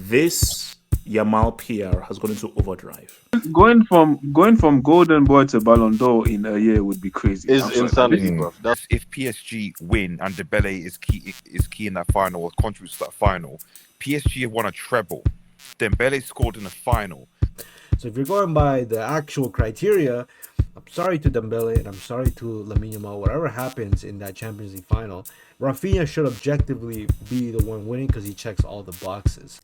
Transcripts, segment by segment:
this Yamal PR has gone into overdrive. Going from Golden Boy to Ballon d'Or in a year would be crazy. It's insanity, bro. If PSG win and Dembele is key in that final or contributes to that final, PSG have won a treble. Dembele scored in the final. So if you're going by the actual criteria, I'm sorry to Dembele and I'm sorry to Lamine Yamal. Whatever happens in that Champions League final, Raphinha should objectively be the one winning because he checks all the boxes.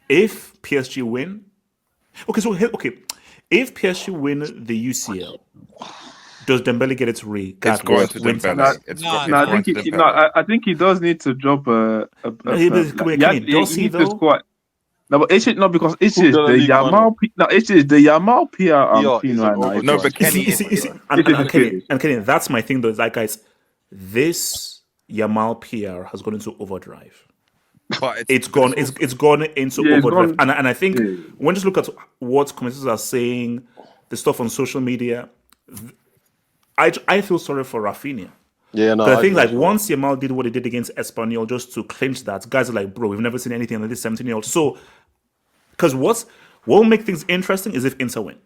If PSG win, if PSG win the UCL, does Dembele get it regardless? It's going to Dembele. I think he does need to drop does he though? No, but it's not because it's just the Yamal. No, it's just the Yamal PR I'm seeing right now. No, but Kenny, and Kenny, that's my thing though. Is like, guys, this Yamal PR has gone into overdrive. But it's gone into overdrive, and I think when you just look at what commentators are saying, the stuff on social media, I feel sorry for Raphinha. Yeah, no. But I think like once Yamal did what he did against Espanyol just to clinch that, guys are like, bro, we've never seen anything like this 17-year-old. So, because what will make things interesting is if Inter win.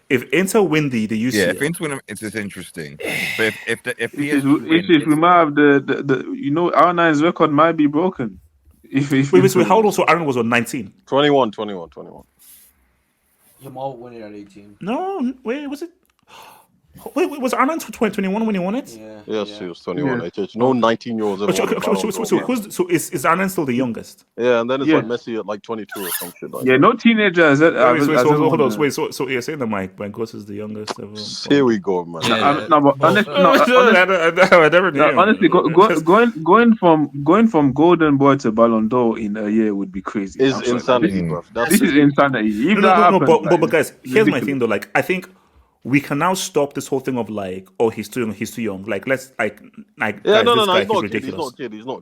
If Inter win the UCL, yeah, if Inter win, it's interesting. But if we might have the R9's record might be broken. Wait, how old also Aaron was on 19? 21. Yamal won it at 18. No, wait, was it? Wait, was Aaron 21 when he won it? Yeah. Yes, he was 21. Yeah. No 19-year-olds ever. So is Aaron still the youngest? Yeah, and then it's like Messi at like 22 or some shit like that. No teenagers. Hold on. Wait, so you're saying that Mike Ghost is the youngest ever? Here we go, man. Honestly, going from Golden Boy to Ballon d'Or in a year would be crazy. It's insanity, bro. This is insanity. But guys, here's my thing though. Like, I think we can now stop this whole thing of like, oh, he's too young. Like, let's like yeah, guys, no, he's ridiculous. He's not a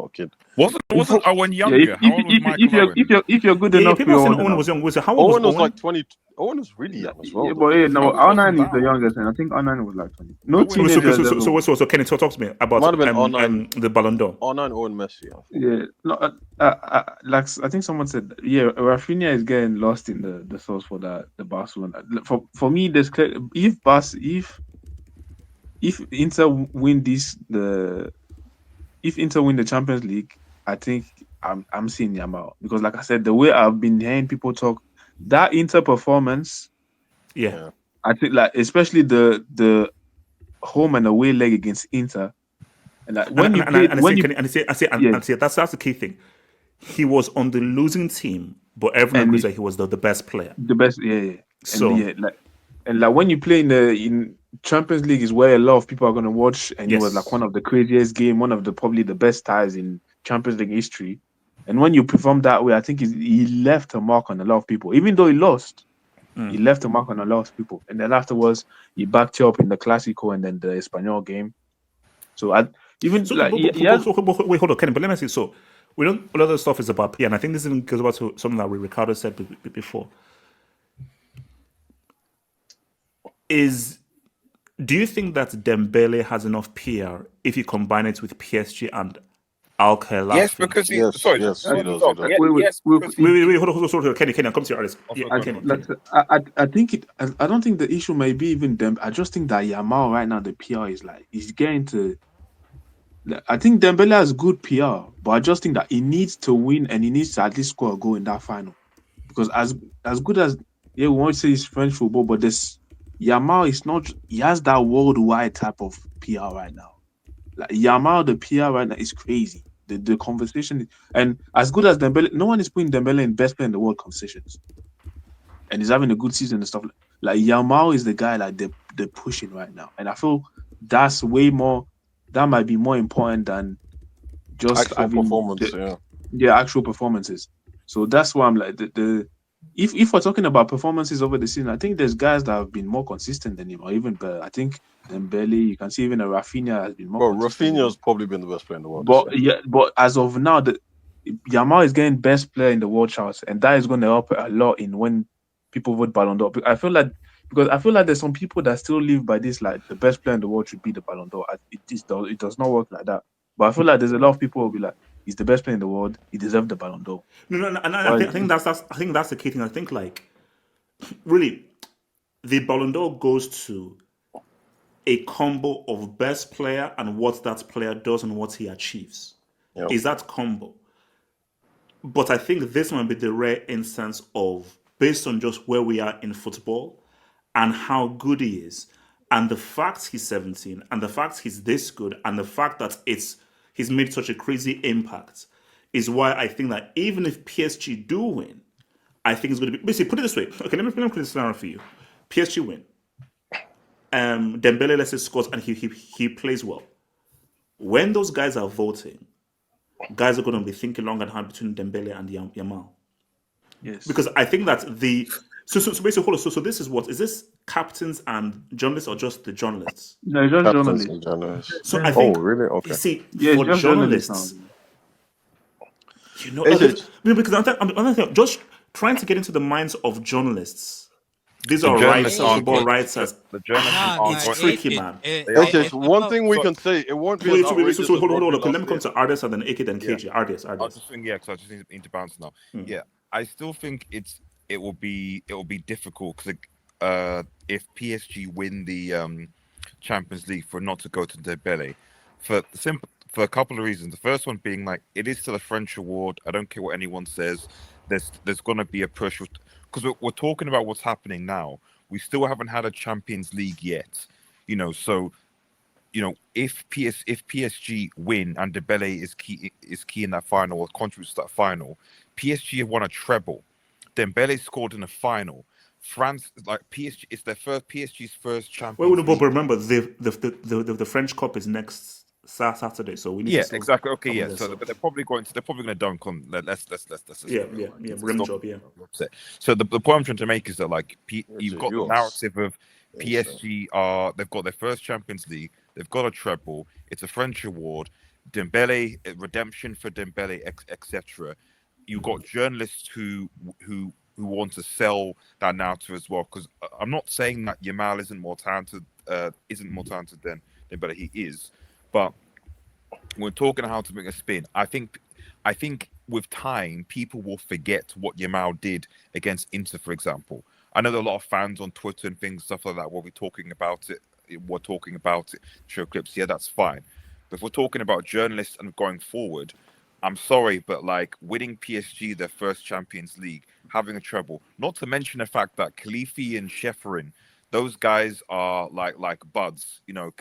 kid. Wasn't Owen younger? If you're good enough, people saying Owen was young. How old Owen was like 20. Owen was really young as well. Yeah, but R9 is the youngest, and I think R9 was like 20. No teenagers. So Kenny, talk to me about the Ballon d'Or. R9 Owen Messi. Yeah, no, like I think someone said, Raphinha is getting lost in the sauce for the Barcelona. For me, there's clear, if Inter win if Inter win the Champions League, I think I'm seeing Yamal, because like I said, the way I've been hearing people talk, that Inter performance, I think like especially the home and away leg against Inter, and like that's the key thing. He was on the losing team, but everyone agrees that he was the best player. The best, So like when you play in Champions League is where a lot of people are going to watch, and it was like one of the craziest game, one of the probably the best ties in Champions League history. And when you perform that way, I think he left a mark on a lot of people. Even though he lost, he left a mark on a lot of people. And then afterwards, he backed you up in the Clásico and then the Espanyol game. So wait, hold on, Kenny, but let me see. So we don't. A lot of the stuff is about and I think this goes back to something that Ricardo said before. Do you think that Dembele has enough PR if you combine it with PSG and Al Khelaifi? Yes, because he does. Wait, hold on. Kenny, come to your artist. I don't think the issue may be even them. I just think that Yamal right now, the PR is like, he's getting to. I think Dembele has good PR, but I just think that he needs to win and he needs to at least score a goal in that final. Because as good as we want to say it's French football, but this Yamal is not. He has that worldwide type of PR right now. Like Yamal, the PR right now is crazy. The conversation, and as good as Dembele, no one is putting Dembele in best player in the world conversations, and he's having a good season and stuff. Like Yamal is the guy like they're pushing right now, and I feel that's way more. That might be more important than just actual performance. Actual performances. So that's why I'm like if we're talking about performances over the season, I think there's guys that have been more consistent than him, or even better. I think Dembele, you can see even Raphinha has been more. Raphinha has probably been the best player in the world. But as of now, Yamal is getting best player in the world charts, and that is going to help a lot in when people vote Ballon d'Or. I feel like there's some people that still live by this, like the best player in the world should be the Ballon d'Or. It does not work like that. But I feel like there's a lot of people who will be like, he's the best player in the world. He deserves the Ballon d'Or. No. And I think that's the key thing. I think like really, the Ballon d'Or goes to a combo of best player and what that player does and what he achieves. Yeah. Is that combo? But I think this might be the rare instance of, based on just where we are in football and how good he is, and the fact he's 17, and the fact he's this good, and the fact that he's made such a crazy impact, is why I think that even if PSG do win, I think it's going to be, basically, put it this way. Okay, let me put this scenario for you. PSG win. Dembele, let's say, scores and he plays well. When those guys are voting, guys are going to be thinking long and hard between Dembele and Yamal. Yes. Because I think that so basically, hold on. So this is what is this captains and journalists or just the journalists? No, it's just Captains journalists. and journalists. So I think, really? Okay. you see, Yeah, it's for just journalists, just just trying to get into the minds of journalists. These are writers, football writers. The journalists It's tricky, man. It's one thing we can say. It won't be. So hold on. Okay, let me come to Ardes and then AK then KJ. Ardes. I just think, because I just need to bounce now. Yeah, I still think it will be difficult because if PSG win the Champions League for not to go to Dembele for a couple of reasons. The first one being like it is still a French award. I don't care what anyone says. There's going to be a push because we're talking about what's happening now. We still haven't had a Champions League yet, So, if PSG win and Dembele is key in that final or contributes to that final, PSG have won a treble. Dembele scored in a final. France, like PSG, it's PSG's first Champions League. But remember, the French Cup is next Saturday, so we need to exactly. Okay, yeah. So, but they're probably going to dunk on. Let's rim job, yeah. So the point I'm trying to make is that like you've got the narrative of PSG they've got their first Champions League, they've got a treble, it's a French award, Dembele, redemption for Dembele, etc. You've got journalists who want to sell that narrative as well. Because I'm not saying that Yamal isn't more talented than Dembele. He is. But we're talking how to make a spin. I think with time, people will forget what Yamal did against Inter, for example. I know there are a lot of fans on Twitter and things, stuff like that, will be talking about it. We're talking about it, show clips. Yeah, that's fine. But if we're talking about journalists and going forward, I'm sorry, but like winning PSG their first Champions League, having a treble, not to mention the fact that Khalifi and Sheffirin, those guys are like buds, the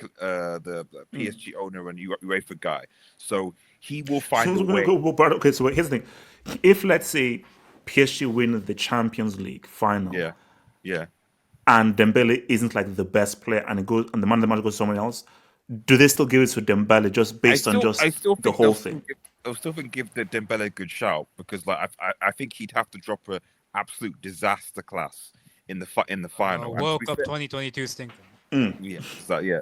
PSG owner and UEFA guy. So he will find a way. Okay, so here's the thing: if let's say PSG win the Champions League final, yeah, and Dembele isn't like the best player, and the man of the match goes to someone else, do they still give it to Dembele just based on the whole thing? I still think give the Dembele a good shout because like I think he'd have to drop an absolute disaster class in the final. World Cup 2022 stinker. Yeah.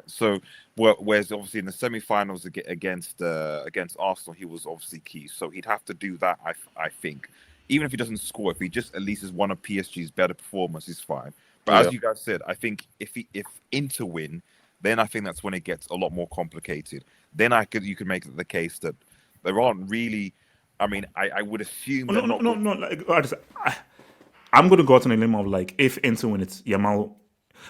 So whereas obviously in the semi-finals against Arsenal, he was obviously key. So he'd have to do that. I think, even if he doesn't score, if he just at least is one of PSG's better performers, he's fine. But as you guys said, I think if Inter win, then I think that's when it gets a lot more complicated. Then you could make the case that there aren't really. I mean, I would assume. I'm going to go out on a limb of like if Inter win, it's Yamal.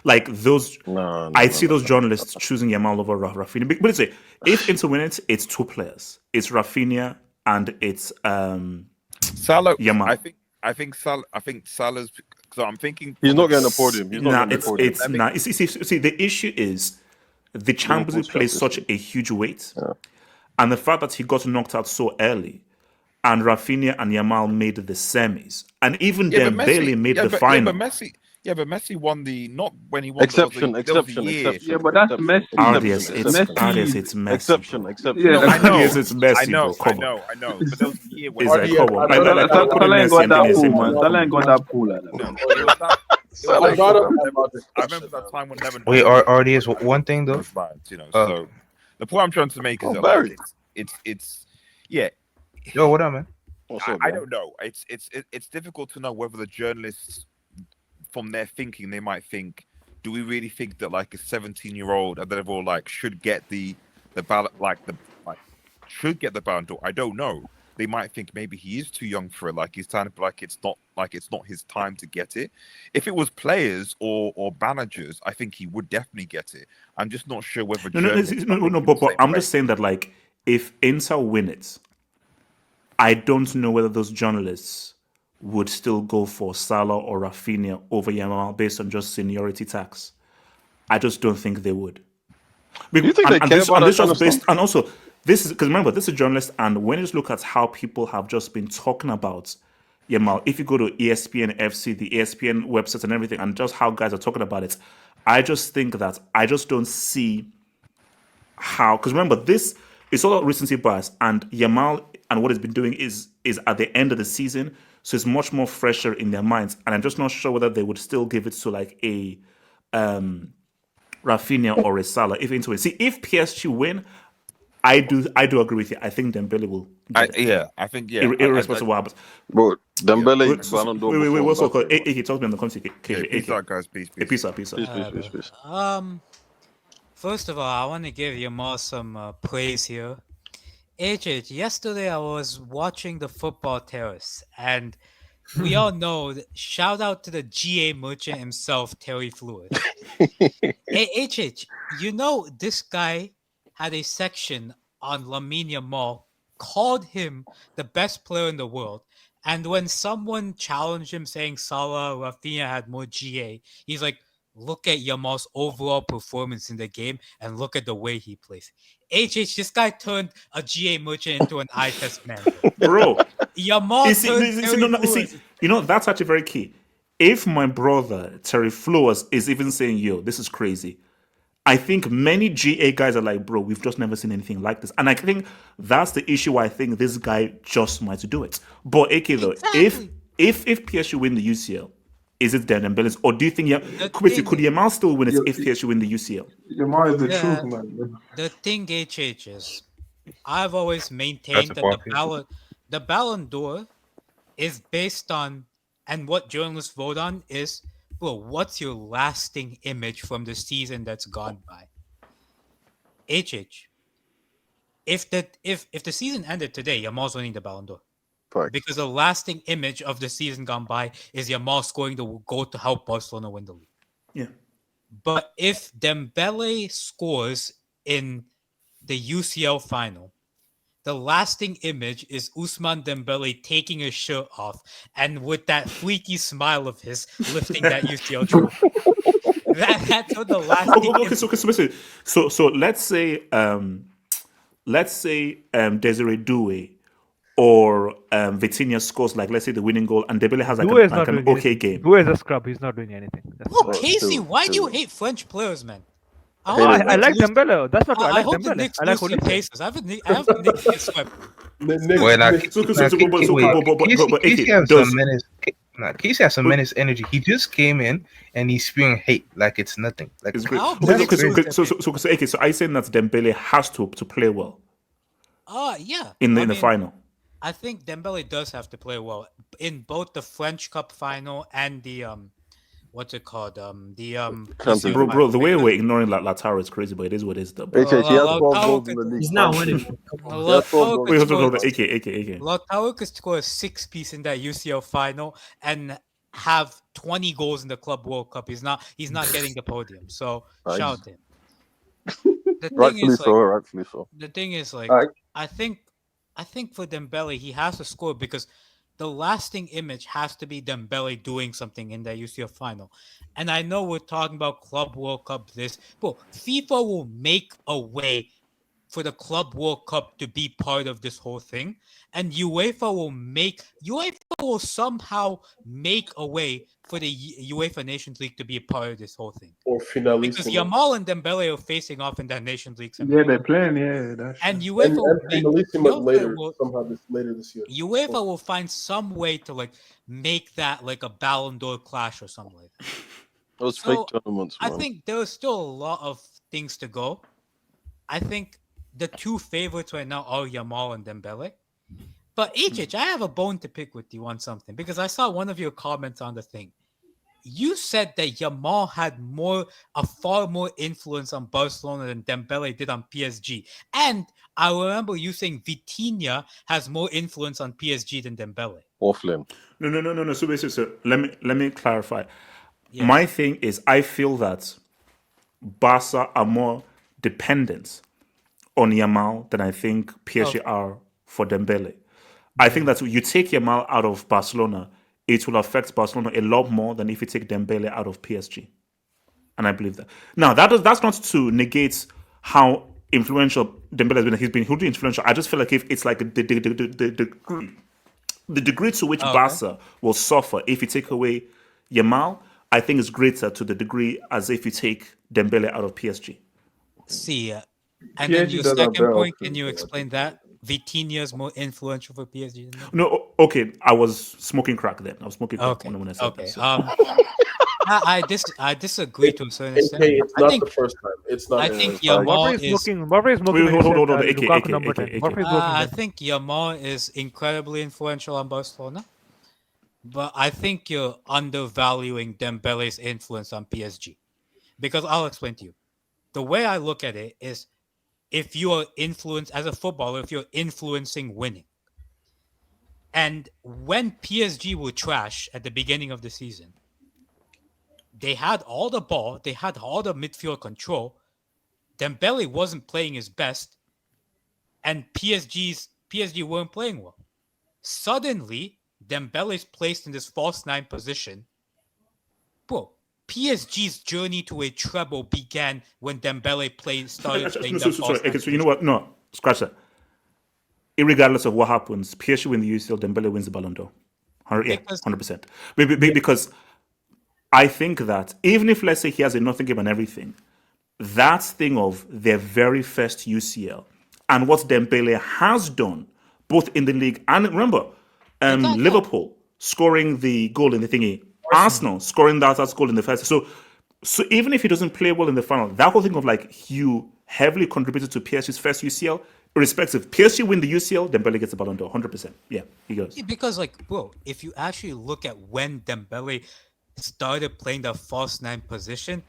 Like those, I'd see those journalists choosing Yamal over Raphinha. But let's say if Inter win it, it's two players. It's Raphinha and it's Salah. Yamal. I think Salah's. So I'm thinking he's not getting a podium. See, the issue is the Champions League plays such a huge weight, and the fact that he got knocked out so early. And Raphinha and Yamal made the semis, and even Dembele made the final. But Messi won not when he won. Exception. Yeah, but that's Messi. Ardias, it's Messi. Exception. Yeah, Ardias, it's Messi. I know. But there was a year where Salah ain't got that pool, man. Salah ain't got that pool. I remember that time when Levin. Wait, Ardias, one thing though. So the point I'm trying to make is that it's Yo, what up, man? What's up, I man? don't know. It's difficult to know whether the journalists, from their thinking, they might think, do we really think that like a 17-year-old at the level like should get the ballot should get the Ballon d'Or? I don't know. They might think maybe he is too young for it. Like he's kind of like it's not his time to get it. If it was players or managers, I think he would definitely get it. I'm just not sure whether journalists. But I'm just saying that like if Inter win it, I don't know whether those journalists would still go for Salah or Raphinha over Yamal based on just seniority tax. I just don't think they would. You think they care about that kind of stuff? And also this is because remember this is journalists, and when you just look at how people have just been talking about Yamal, if you go to ESPN FC, the ESPN websites and everything, and just how guys are talking about it, I just think that I just don't see how, because remember this is all recency bias, and Yamal and what he's been doing is at the end of the season, so it's much more fresher in their minds, and I'm just not sure whether they would still give it to like a Raphinha or a Salah if Inter win. See, if PSG win, I do agree with you. I think Dembele will get it. I think Irrespective of what happens. Bro, Dembele, Ballon d'Or. Wait, before what's Mbappe. called? He talks me on the country. peace out, guys. Peace. Peace out. Peace. First of all, I want to give Yamal some praise here. HH, yesterday I was watching the football terrace, and we all know, shout out to the GA merchant himself, Terry Fluid. Hey, HH, you know this guy had a section on Lamine Yamal, called him the best player in the world, and when someone challenged him saying Salah, Raphinha had more GA, he's like, look at Yamal's overall performance in the game and look at the way he plays. HH, this guy turned a GA merchant into an eye test man. Bro, Yamal you know, that's actually very key. If my brother Terry Flores is even saying, yo, this is crazy, I think many GA guys are like, bro, we've just never seen anything like this. And I think that's the issue why I think this guy just might do it. But AK though, Exactly. if PSG win the UCL, is it Dembele's, or do you think could Yamal still win it if PSG win the UCL? Yamal is the truth, man. The thing, HH, is I've always maintained that the Ballon d'Or is based on, and what journalists vote on is, bro, what's your lasting image from the season that's gone by? HH, if the season ended today, Yamal's winning the Ballon d'Or. Because the lasting image of the season gone by is Yamal scoring the goal to help Barcelona win the league. Yeah. But if Dembele scores in the UCL final, the lasting image is Ousmane Dembele taking his shirt off and with that freaky smile of his lifting that UCL trophy. That's what the lasting image. So let's say Desiree Doué or Vitinha scores, like, let's say the winning goal, and Dembele has like an okay game. Doué is a scrub. He's not doing anything. Oh, Casey, why do you hate French players, man? I like Dembele. That's not why I like hope Dembele. the Knicks I like lose to Olise. Pacers. I have the Knicks get swept. Casey has some menace energy. He just came in and he's spewing hate like it's nothing. Like It's great. I'll So are you saying that Dembele has to play well Yeah. in the final? I think Dembele does have to play well in both the French Cup final and the what's it called? Bro, the way we're ignoring Lautaro is crazy, but it is what it is, though. HH, he has 12 goals in the league. He's not winning. AK. Lautaro could score a 6-piece in that UCL final and have 20 goals in the Club World Cup. He's not getting the podium. So shout out to him. Rightfully so. The thing is, like, Right. I think for Dembele, he has to score because the lasting image has to be Dembele doing something in the UCL final. And I know we're talking about Club World Cup but FIFA will make a way for the Club World Cup to be part of this whole thing. And UEFA will somehow make a way for the UEFA Nations League to be a part of this whole thing. Or finalissimo. Because Yamal and Dembele are facing off in that Nations League. Yeah, they're playing. Yeah, that's and UEFA will finalissimo later this year. UEFA will find some way to like make that like a Ballon d'Or clash or something like that. Those fake tournaments, man. I think there are still a lot of things to go. I think the two favorites right now are Yamal and Dembele. But HH, I have a bone to pick with you on something because I saw one of your comments on the thing. You said that Yamal had far more influence on Barcelona than Dembele did on PSG. And I remember you saying Vitinha has more influence on PSG than Dembele. Offline. No. So basically, let me clarify. Yes. My thing is, I feel that Barca are more dependent on Yamal than I think PSG are for Dembele. I think that you take Yamal out of Barcelona, it will affect Barcelona a lot more than if you take Dembele out of PSG. And I believe that. Now, that's not to negate how influential Dembele has been. He's been hugely influential. I just feel like if it's like the degree to which Barca will suffer if you take away Yamal, I think is greater to the degree as if you take Dembele out of PSG. See, and then your second point, can you explain that? Vitinha is more influential for PSG than that? No, okay. I was smoking crack then. I was smoking crack when I said that. So. I disagree to a certain extent. Hey, it's not the first time. It's not. I think Yamal is. Hold on. I think Yamal is incredibly influential on Barcelona, but I think you're undervaluing Dembele's influence on PSG, because I'll explain to you. The way I look at it is, if you are influenced as a footballer, if you're influencing winning, and when PSG were trash at the beginning of the season, they had all the ball, they had all the midfield control. Dembele wasn't playing his best, and PSG weren't playing well. Suddenly, Dembele's placed in this false nine position. Bro, PSG's journey to a treble began when Dembele started playing that false nine. So you know what? No, scratch that. Irregardless of what happens, PSG win the UCL, Dembele wins the Ballon d'Or. 100%. Because I think that even if, let's say, he has a nothing game and everything, that thing of their very first UCL and what Dembele has done, both in the league and, remember, Liverpool scoring the goal in the thingy, Arsenal scoring that goal in the first. So even if he doesn't play well in the final, that whole thing of like you heavily contributed to PSG's first UCL, irrespective, PSG win the UCL, Dembele gets the Ballon d'Or, 100%. Yeah, he goes. Because, like, bro, if you actually look at when Dembele started playing the false nine position,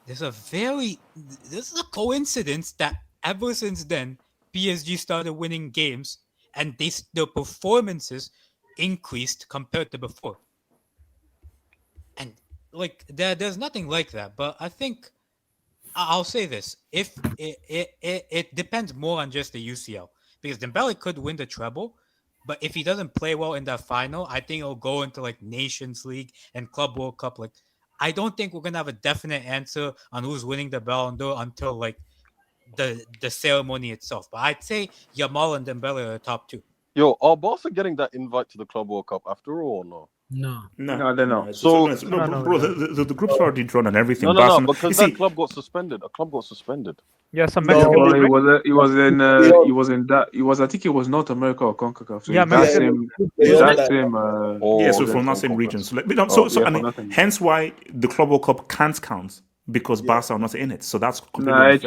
this is a coincidence that ever since then, PSG started winning games and their performances increased compared to before. And like there's nothing like that, but I think I'll say this: if it depends more on just the UCL, because Dembele could win the treble, but if he doesn't play well in that final, I think it'll go into like Nations League and Club World Cup. Like, I don't think we're gonna have a definite answer on who's winning the Ballon d'Or until like the ceremony itself. But I'd say Yamal and Dembele are the top two. Yo, are Barca getting that invite to the Club World Cup after all or no? No, they're not. Bro, the group's already drawn and everything. No, because that club got suspended. A club got suspended. Yeah, some Mexican. Mexican. I think it was North America or CONCACAF. So yeah, so from that same region. So hence why the Club World Cup can't count. Because Barca are not in it, so that's completely unfair. I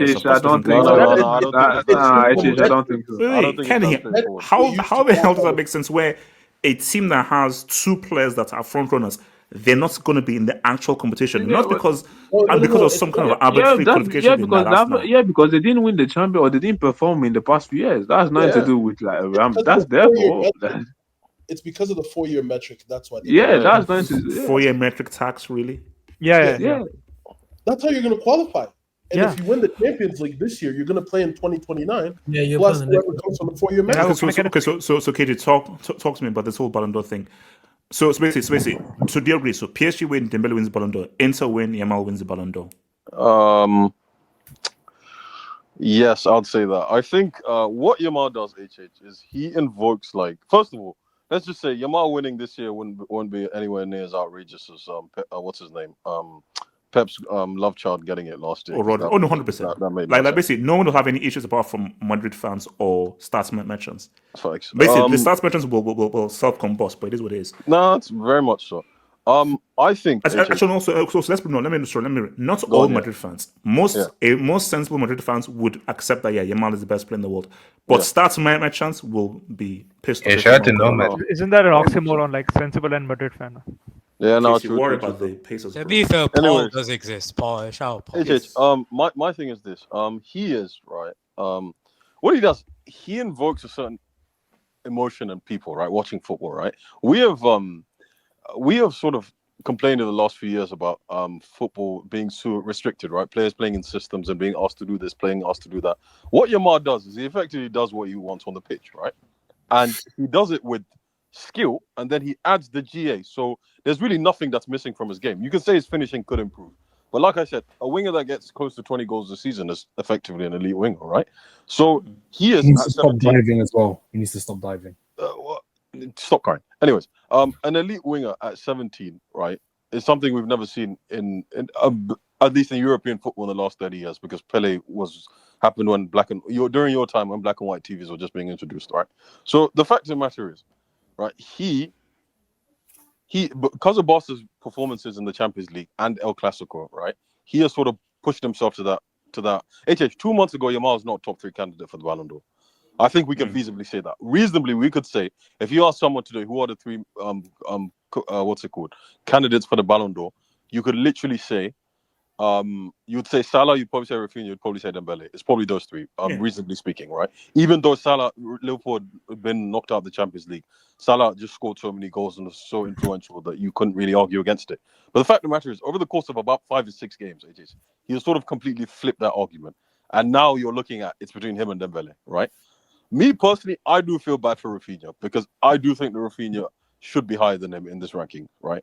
don't think so. Kenny, how the hell does that make sense? Where a team that has two players that are front runners, they're not going to be in the actual competition, not because of some kind of arbitrary qualification. Because they didn't win the champion or they didn't perform in the past few years. That has nothing to do with that's their fault. It's because of the 4-year metric. That's why. That's nothing to do. 4-year metric tax, really? Yeah. That's how you're going to qualify. And if you win the Champions League this year, you're going to play in 2029. Yeah, you're plus whoever comes from the 4-year metric. So KJ, talk to me about this whole Ballon d'Or thing. So basically, so do you agree? So PSG win, Dembele wins the Ballon d'Or. Inter win, Yamal wins the Ballon d'Or. Yes, I'd say that. I think what Yamal does, is he invokes, like, first of all, let's just say Yamal winning this year wouldn't be anywhere near as outrageous as what's his name? Pep's love child getting it last year. No, 100%. Like basically, no one will have any issues apart from Madrid fans or Stats merchants. Facts. Basically, the Stats merchants will self-combust, but it is what it is. No, it's very much so. I think actually also let's be no. Let me not all Madrid fans. Most sensible Madrid fans would accept that Yamal is the best player in the world. But stats my chance will be pissed off. Shout out to Nomad. Isn't that an oxymoron, like sensible and Madrid fan? Yeah, no, true. Worry about the Pacers. To be fair, Paul does exist. Paul, shout out Paul. HH, my thing is this. He is right. What he does, he invokes a certain emotion in people, right? Watching football, right? We have sort of complained in the last few years about football being so restricted, right? Players playing in systems and being asked to do this, playing asked to do that. What Yamal does is he effectively does what he wants on the pitch, right? And he does it with skill, and then he adds the GA. So there's really nothing that's missing from his game. You can say his finishing could improve, but like I said, a winger that gets close to 20 goals a season is effectively an elite winger, right? So he needs to stop diving as well. He needs to stop diving. Stop crying. Anyways, an elite winger at 17, right, is something we've never seen in at least in European football in the last 30 years, because Pele happened when during your time when black and white TVs were just being introduced, right? So the fact of the matter is, right, he because of Barca's performances in the Champions League and El Clasico, right, he has sort of pushed himself to that. 2 months ago, Yamal was not top 3 candidate for the Ballon d'Or. I think we can feasibly say that. Reasonably, we could say, if you ask someone today who are the 3 candidates for the Ballon d'Or, you could literally say, you'd say Salah, you'd probably say Raphinha, you'd probably say Dembele. It's probably those 3, reasonably speaking, right? Even though Liverpool had been knocked out of the Champions League, Salah just scored so many goals and was so influential that you couldn't really argue against it. But the fact of the matter is, over the course of about 5 or 6 games, he has sort of completely flipped that argument. And now you're looking at it's between him and Dembele, right? Me personally, I do feel bad for Raphinha, because I do think that Raphinha should be higher than him in this ranking, right?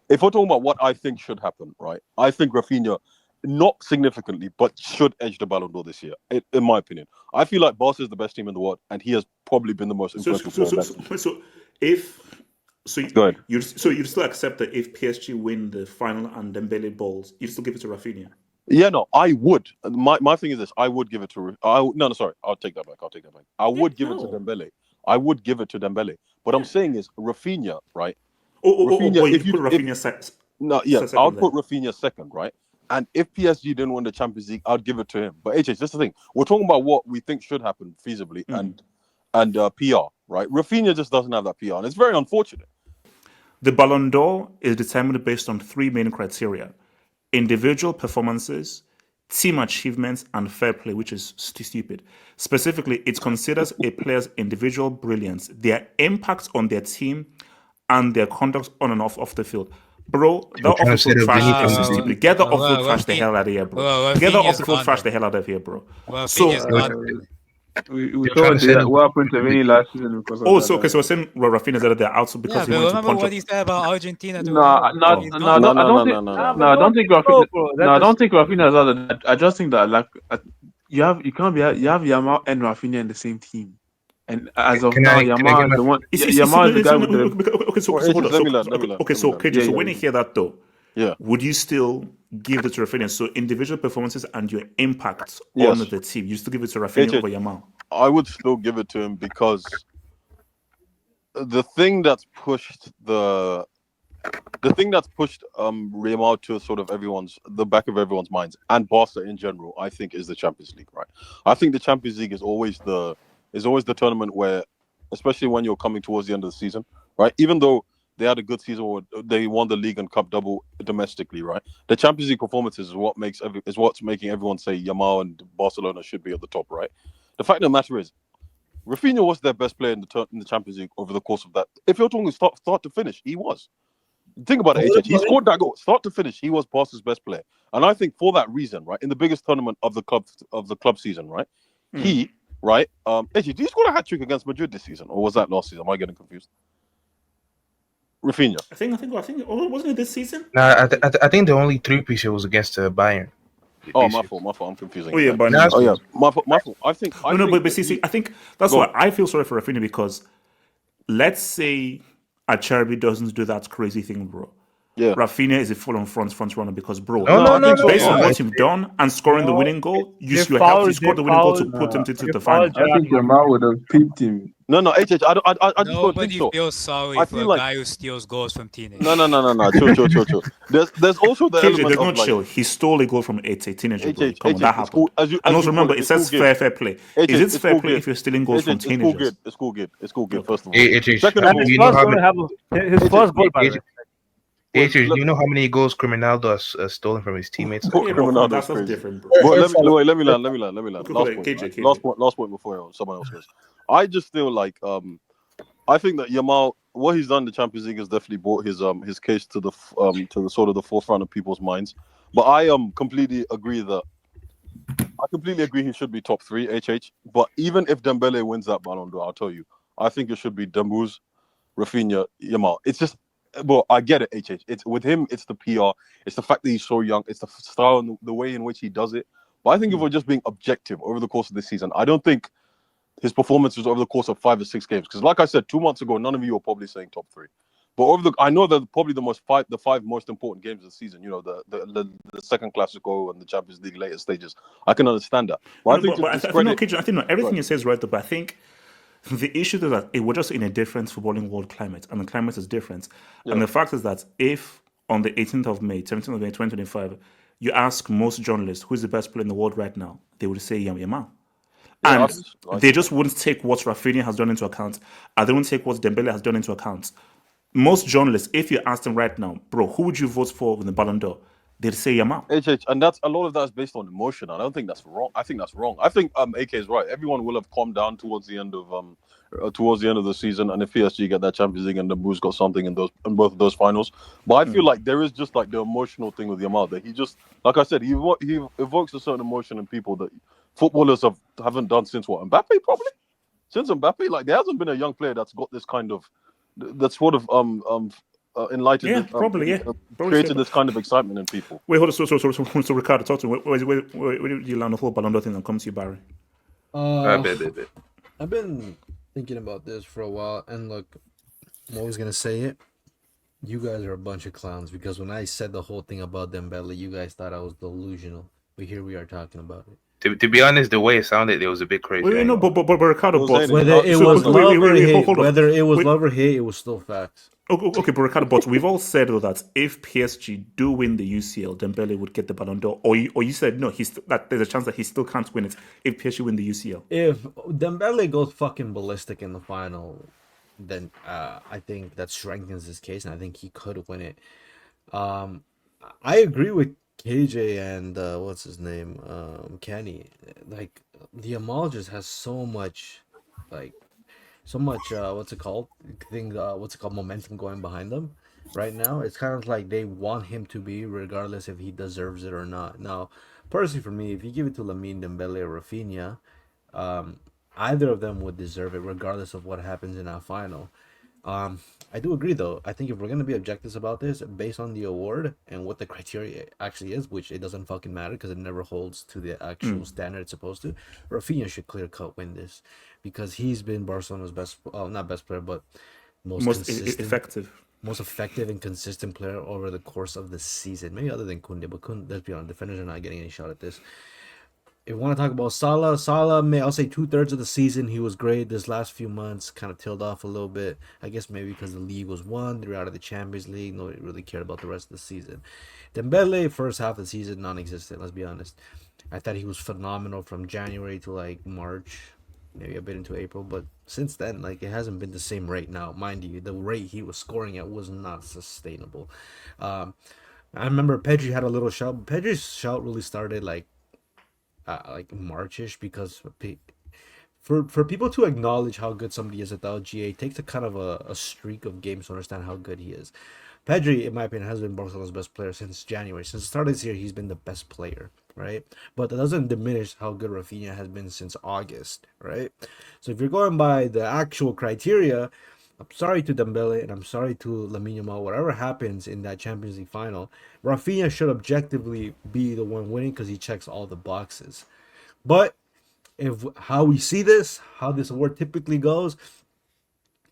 If we're talking about what I think should happen, right, I think Raphinha, not significantly, but should edge the Ballon d'Or this year, in my opinion. I feel like Barca is the best team in the world, and he has probably been the most influential player. You'd still accept that if PSG win the final and Dembele balls, you'd still give it to Raphinha? Yeah, no, I would. My thing is this: I would give it to. I'll take that back. I would give it to Dembele. I would give it to Dembele. What I'm saying is Raphinha, right? If you put Raphinha second. No, yeah, I'll put Raphinha second, right? And if PSG didn't win the Champions League, I'd give it to him. But HH, that's the thing. We're talking about what we think should happen feasibly and PR, right? Raphinha just doesn't have that PR, and it's very unfortunate. The Ballon d'Or is determined based on 3 main criteria: individual performances, team achievements, and fair play, which is stupid. Specifically, it considers a player's individual brilliance, their impact on their team, and their conduct on and off the field. Bro, that off-the-field trash is stupid. Get the off-field trash the hell out of here, bro. Get the off-the-field trash the hell out of here, bro. So, we thought that what happened to Vinny last season because of so we're saying Raphinha's out of there also because he wanted to punch what he said about Argentina? No, I don't think Raphinha's out of that. I just think that you have Yamal and Raphinha in the same team. And as of now, Yamal is the one. Yamal is the guy with the. Okay, so when you hear that though, would you still give it to Raphinha? So individual performances and your impact on the team, you still give it to Raphinha over Yamal? I would still give it to him because the thing that's pushed Yamal to sort of the back of everyone's minds, and Barca in general, I think, is the Champions League, right? I think the Champions League is always the tournament where, especially when you're coming towards the end of the season, right? Even though they had a good season, or they won the league and cup double domestically, right? The Champions League performances is what's making everyone say Yamal and Barcelona should be at the top, right? The fact of the matter is, Raphinha was their best player in the Champions League over the course of that. If you're talking start to finish, he was. Think about it, HH. He scored that goal. Start to finish, he was Barca's best player. And I think for that reason, right, in the biggest tournament of the club season, right, he, right, HH, did he score a hat-trick against Madrid this season, or was that last season? Am I getting confused? Raphinha. I think. Wasn't it this season? No, I think the only 3-piece was against Bayern. Oh, my fault. I'm confusing. Oh yeah, but my fault. I think. But see, I think that's why I feel sorry for Raphinha, because let's say Acerbi doesn't do that crazy thing, bro. Yeah. Raphinha is a full-on front runner because, bro, I think so. based on Yeah. what you've done and scoring the No, winning goal, you they scored the winning goal to put them into they the fouled final. I think Yamal would have pipped him. No, I just don't think Nobody so. feels sorry I for feel a like guy who steals goals from teenagers. no. Chill. There's also the KJ, element there's of no like chill. He stole a goal from a teenager, bro. HH, Come on, that it's cool. happened. As And also you call remember, it, it it's cool says game. fair play. HH, Is it it's fair cool play game. if you're stealing goals from HH, it's cool teenagers? good. It's cool good. It's cool good. Okay. First of all, HH, second And of all, his you know first how goal many his first goal, by the way. wait, HH, do you know how many goals Criminaldo has stolen from his teammates? Poor Yeah, no, come on, Criminaldo is that's crazy. different, bro. But let me Let land. Okay, Last okay, point, KJ, right? KJ. Last point before someone else goes. I just feel like I think that Yamal, what he's done in the Champions League has definitely brought his case to the sort of the forefront of people's minds. But I completely agree he should be top 3 HH. But even if Dembele wins that Ballon d'Or, I'll tell you, I think it should be Dembuz, Raphinha, Yamal. It's just, well, I get it, HH. It's with him. It's the PR. It's the fact that he's so young. It's the style and the way in which he does it. But I think if we're just being objective over the course of this season, I don't think his performances over the course of 5 or 6 games. Because, like I said, 2 months ago, none of you were probably saying top 3. But I know that probably the 5 most important games of the season. You know, the second Clasico and the Champions League later stages. I can understand that. But I think I think no, KJ, I think no, everything you say is right, though. But I think the issue is that we're just in a different footballing world climate, and the climate is different. Yeah. And the fact is that if on the 18th of May, 17th of May, 2025, you ask most journalists who's the best player in the world right now, they would say Yamal. Yeah, And they just wouldn't take what Raphinha has done into account. And they wouldn't take what Dembele has done into account. Most journalists, if you ask them right now, bro, who would you vote for in the Ballon d'Or? They'd say Yamal. HH, and that's a lot of that is based on emotion. I don't think that's wrong. I think that's wrong. I think AK is right. Everyone will have calmed down towards the end of the season, and if PSG get that Champions League and the Blues got something in both of those finals. But I feel like there is just like the emotional thing with Yamal that he just, like I said, he evokes a certain emotion in people that footballers haven't done since what, Mbappe probably. Since Mbappe, like there hasn't been a young player that's got this kind of, that's sort of enlightened. Yeah, probably, created this kind of excitement in people. Wait, hold on. So Ricardo, talk to me. Where did you land the whole Ballon d'Or thing and come to you, Barry? I've been thinking about this for a while, and look, I'm always gonna say it. You guys are a bunch of clowns because when I said the whole thing about Dembele, you guys thought I was delusional. But here we are talking about it. To be honest, the way it sounded, it was a bit crazy. Wait, no, but Ricardo, whether it was love or hate, it was still facts. Okay, but Ricardo, but we've all said though that if PSG do win the UCL, Dembele would get the Ballon d'Or. Or you said no, that there's a chance that he still can't win it if PSG win the UCL. If Dembele goes fucking ballistic in the final, then I think that strengthens his case, and I think he could win it. I agree with KJ and what's his name, Kenny. Like the Yamal just has so much what's it called momentum going behind them right now. It's kind of like they want him to be, regardless if he deserves it or not. Now, personally for me, if you give it to Lamine Dembele or Raphinha, either of them would deserve it regardless of what happens in that final. I do agree though. I think if we're going to be objectives about this based on the award and what the criteria actually is, which it doesn't fucking matter because it never holds to the actual standard it's supposed to, Raphinha should clear cut win this because he's been Barcelona's not best player, but most effective and consistent player over the course of the season. Maybe other than Koundé, but let's be honest, defenders are not getting any shot at this. If you want to talk about Salah, I'll say 2/3 of the season he was great. This last few months kind of tailed off a little bit. I guess maybe because the league was won, they're out of the Champions League. Nobody really cared about the rest of the season. Dembele, first half of the season, non-existent. Let's be honest. I thought he was phenomenal from January to like March, maybe a bit into April. But since then, like it hasn't been the same rate. Now, mind you, the rate he was scoring at was not sustainable. I remember Pedri had a little shout. Pedri's shout really started like Marchish because for people to acknowledge how good somebody is without GA takes a kind of a streak of games to understand how good he is. Pedri, in my opinion, has been Barcelona's best player since January. Since the start of this year, he's been the best player, right? But that doesn't diminish how good Raphinha has been since August, right? So if you're going by the actual criteria, I'm sorry to Dembele and I'm sorry to Lamine Yamal. Whatever happens in that Champions League final, Raphinha should objectively be the one winning because he checks all the boxes. But if how we see this, how this award typically goes,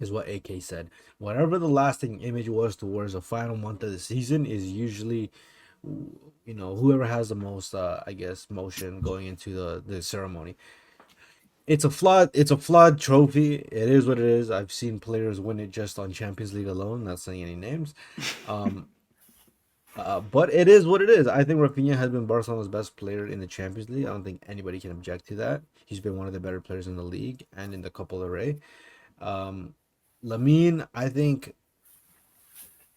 is what AK said. Whatever the lasting image was towards the final month of the season is usually, whoever has the most, I guess, motion going into the ceremony. It's a flawed trophy. It is what it is. I've seen players win it just on Champions League alone. Not saying any names. But it is what it is. I think Raphinha has been Barcelona's best player in the Champions League. I don't think anybody can object to that. He's been one of the better players in the league and in the Copa del Rey. Lamine, I think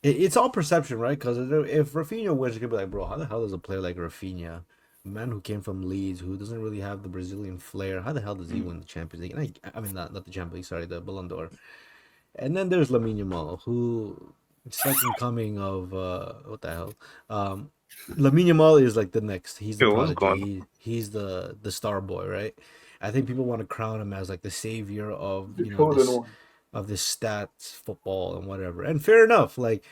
it's all perception, right? Because if Raphinha wins, you could be like, bro, how the hell does a player like Raphinha, a man who came from Leeds, who doesn't really have the Brazilian flair, how the hell does he win the Champions League? And I mean, not the Champions League, sorry, the Ballon d'Or. And then there's Lamine Yamal, who second coming of what the hell? Lamine Yamal is like the next. He's the prodigy. He's the star boy, right? I think people want to crown him as like the savior of this stats football and whatever. And fair enough. Like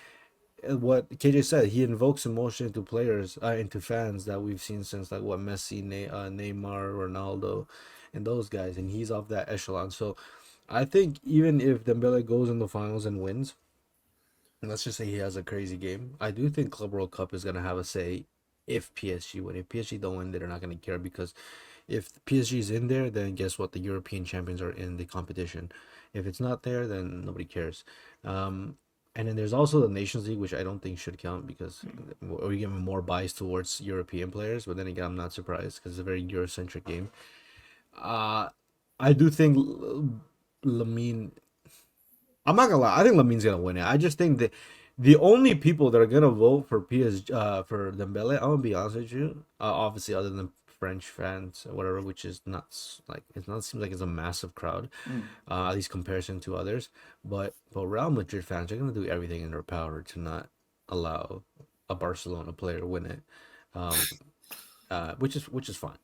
what KJ said, he invokes emotion into players, into fans that we've seen since like what Messi, Neymar, Ronaldo, and those guys, and he's off that echelon. So I think even if Dembele goes in the finals and wins, and let's just say he has a crazy game, I do think Club World Cup is gonna have a say if PSG win. If PSG don't win, they're not gonna care, because if PSG is in there, then guess what? The European champions are in the competition. If it's not there, then nobody cares. And then there's also the Nations League, which I don't think should count because we're giving more bias towards European players. But then again, I'm not surprised because it's a very Eurocentric game. I do think Lamine. I'm not gonna lie. I think Lamine's gonna win it. I just think that the only people that are gonna vote for for Dembele, I'm gonna be honest with you. Obviously, other than French fans or whatever, which is not like seems like it's a massive crowd, at least comparison to others. But Real Madrid fans are gonna do everything in their power to not allow a Barcelona player win it, which is fine.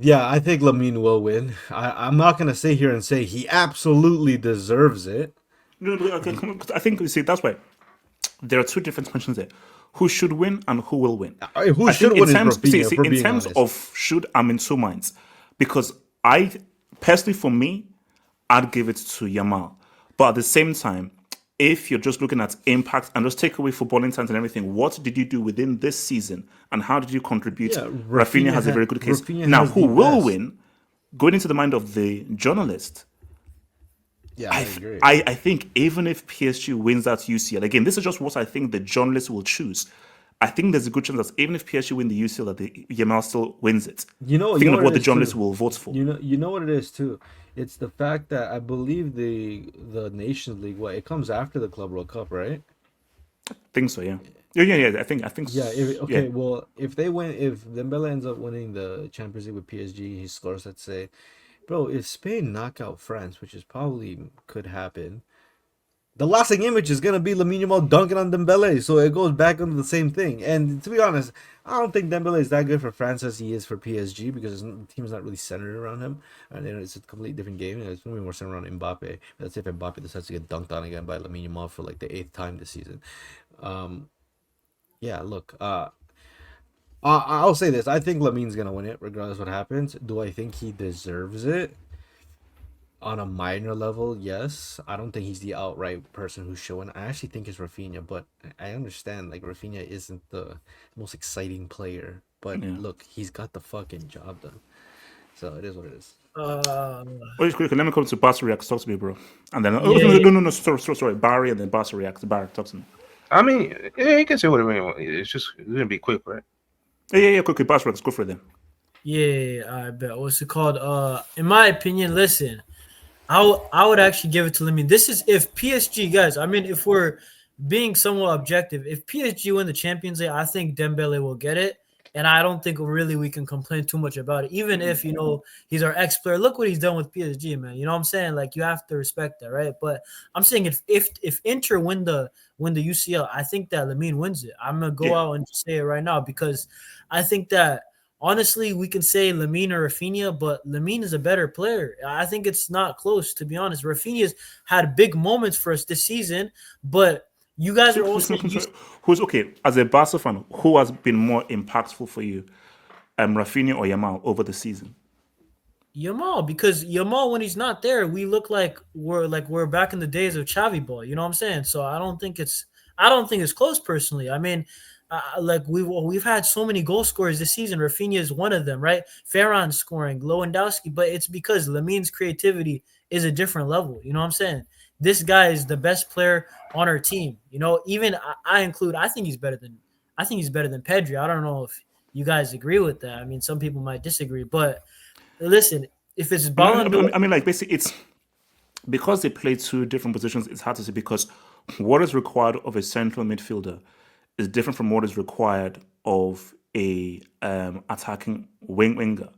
Yeah, I think Lamine will win. I'm not gonna sit here and say he absolutely deserves it. No, I think you see that's why there are two different questions there. Who should win and who will win? Who should win? In terms of should, I'm in two minds, because I personally, for me, I'd give it to Yamal, but at the same time, if you're just looking at impact and just take away footballing talent and everything, what did you do within this season and how did you contribute? Yeah, Raphinha has a very good case. Now, who will win? Going into the mind of the journalist. Yeah, I agree. I think even if PSG wins that UCL, again, this is just what I think the journalist will choose. I think there's a good chance that even if PSG win the UCL, that the Yamal still wins it. Thinking of what the journalist will vote for. You know what it is too. It's the fact that I believe the Nations League, it comes after the Club World Cup, right? I think so, yeah. Yeah. I think. Yeah. Well, if Dembele ends up winning the Champions League with PSG, he scores, let's say, bro, if Spain knock out France, which is probably could happen, the lasting image is gonna be Lamine Yamal dunking on Dembele, so it goes back into the same thing. And to be honest, I don't think Dembele is that good for France as he is for PSG, because the team's not really centered around him, and it's a completely different game. It's gonna be more centered around Mbappe. Let's say if Mbappe decides to get dunked on again by Lamine Yamal for like the 8th time this season. Yeah, look, I'll say this: I think Lamine's gonna win it, regardless what happens. Do I think he deserves it? On a minor level, yes. I don't think he's the outright person who's showing. I actually think it's Raphinha, but I understand like Raphinha isn't the most exciting player. But look, he's got the fucking job done. So it is what it is. Wait, quick, let me come to Barca Reacts. Talk to me, bro. And then no, sorry, Barry, and then Barca Reacts. Barry, talk to me. I mean, you can say whatever you want. It's gonna be quick, right? Yeah, quickly, Barca Reacts. Go for it then. Yeah, I bet. What's it called? In my opinion, listen, I would actually give it to Lamine. This is if PSG, guys. I mean, if we're being somewhat objective, if PSG win the Champions League, I think Dembele will get it, and I don't think really we can complain too much about it. Even if he's our ex-player. Look what he's done with PSG, man. You know what I'm saying? Like you have to respect that, right? But I'm saying if Inter win the UCL, I think that Lamine wins it. I'm gonna go out and just say it right now because I think that. Honestly, we can say Lamine or Raphinha, but Lamine is a better player. I think it's not close, to be honest. Raphinha's had big moments for us this season, but you guys are also... Who's okay, as a Barca fan, who has been more impactful for you, Raphinha or Yamal over the season? Yamal, because Yamal, when he's not there, we look like we're back in the days of Xavi ball. You know what I'm saying? So I don't think it's close personally. I mean, like we've had so many goal scorers this season. Raphinha is one of them, right? Ferran scoring, Lewandowski, but it's because Lamine's creativity is a different level. You know what I'm saying? This guy is the best player on our team. You know, even I include. I think he's better than Pedri. I don't know if you guys agree with that. I mean, some people might disagree, but listen, if it's Ballon d'Or, I mean, like basically, it's because they play two different positions. It's hard to say because what is required of a central midfielder is different from what is required of a attacking winger.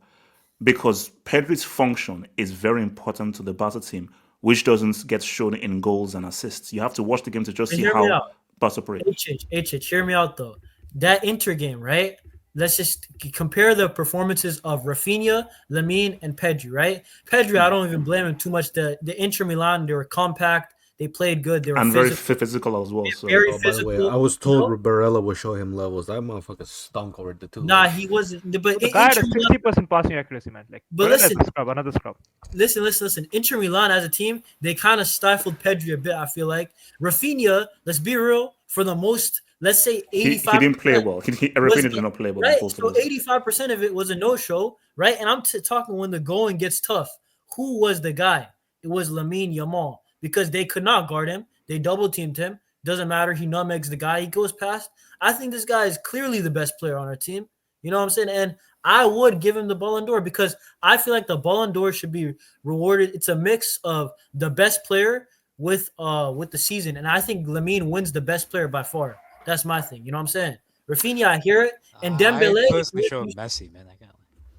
Because Pedri's function is very important to the Barca team, which doesn't get shown in goals and assists. You have to watch the game to just see hear me how out. Barca operate. Hear me out though. That Inter game, right? Let's just compare the performances of Raphinha, Lamine, and Pedri, right? Pedri, I don't even blame him too much. The Inter Milan, they were compact. They played good. They were And physical. very physical as well. So. Very By the physical. way, I was told Barella would show him levels. That motherfucker stunk over the two. Nah, he wasn't. But The guy had a 60% passing accuracy, man. Like, But Barella is listen- a scrub, another scrub. Listen. Inter Milan as a team, they kind of stifled Pedri a bit. I feel like Raphinha. Let's be real. For the most, let's say 85. He didn't play well. Raphinha did not play well. Right. So 85% of it was a no-show. Right. And I'm talking when the going gets tough. Who was the guy? It was Lamine Yamal because they could not guard him. They double teamed him. Doesn't matter. He nutmegs the guy. He goes past. I think this guy is clearly the best player on our team. You know what I'm saying? And I would give him the Ballon d'Or because I feel like the Ballon d'Or should be rewarded. It's a mix of the best player with the season, and I think Lamine wins the best player by far. That's my thing. You know what I'm saying? Raphinha, I hear it, and Dembele. I personally show Messi, man. I can't.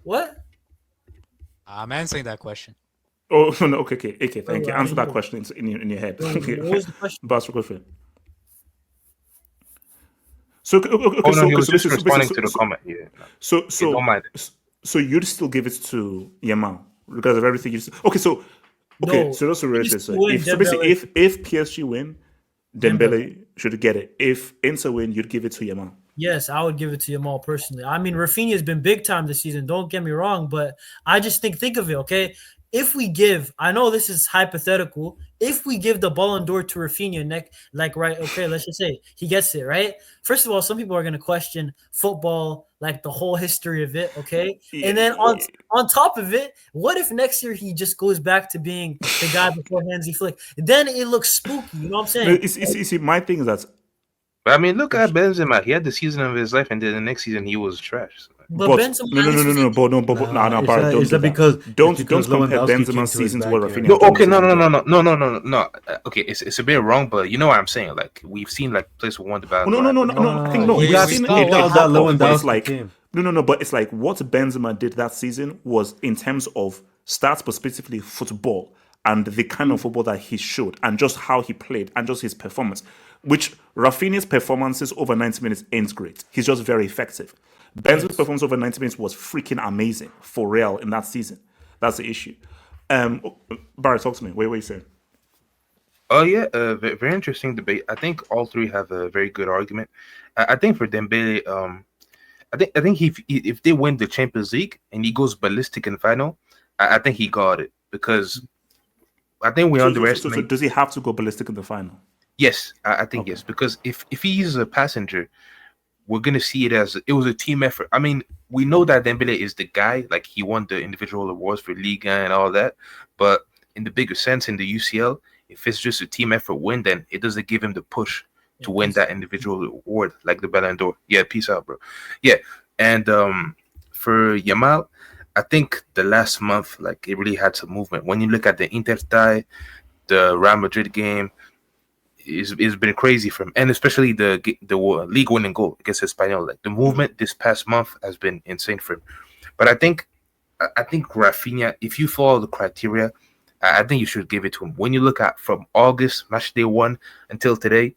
What? I'm answering that question. Oh no, okay, thank you. Answer that question in your head. What was the question? Bas, go for it. So okay, he was just responding to the comment. Yeah. So you'd still give it to Yamal because of everything you said. Okay, so just to reiterate, if PSG win, Dembele should get it. If Inter win, you'd give it to Yamal. Yes, I would give it to Yamal personally. I mean, Raphinha has been big time this season. Don't get me wrong, but I just think of it, okay? If we give, I know this is hypothetical. If we give the Ballon d'Or to Raphinha, let's just say he gets it, right? First of all, some people are going to question football, like the whole history of it, okay? And then on top of it, what if next year he just goes back to being the guy before Hansi Flick? Then it looks spooky, you know what I'm saying? You see, my thing is that. But I mean, look at Benzema. He had the season of his life, and then the next season he was trash. But Benzema Is that because don't compare Benzema's seasons with Raphinha? No. Okay, it's a bit wrong, but you know what I'm saying. Like we've seen like players who won the Ballon d'Or. No. But it's like what Benzema did that season was in terms of stats, but specifically football and the kind of football that he showed, and just how he played, and just his performance. Which Raphinha's performances over 90 minutes ain't great. He's just very effective. Benzema's performance over 90 minutes was freaking amazing for Real in that season. That's the issue. Barry, talk to me. What are you saying? Oh yeah, very interesting debate. I think all three have a very good argument. I think for Dembele, I think if they win the Champions League and he goes ballistic in the final, I think he got it because I think we underestimate. So does he have to go ballistic in the final? Yes, I think yes, because if he's a passenger, we're gonna see it as it was a team effort. I mean, we know that Dembele is the guy, like he won the individual awards for Liga and all that, but in the bigger sense, in the UCL, if it's just a team effort win, then it doesn't give him the push to win that individual award, like the Ballon d'Or. Yeah, peace out, bro. Yeah, and for Yamal, I think the last month, like it really had some movement. When you look at the Inter tie, the Real Madrid game. It's been crazy for him, and especially the league winning goal against Espanyol. Like the movement this past month has been insane for him. But I think Raphinha, if you follow the criteria, I think you should give it to him. When you look at from August match day 1 until today,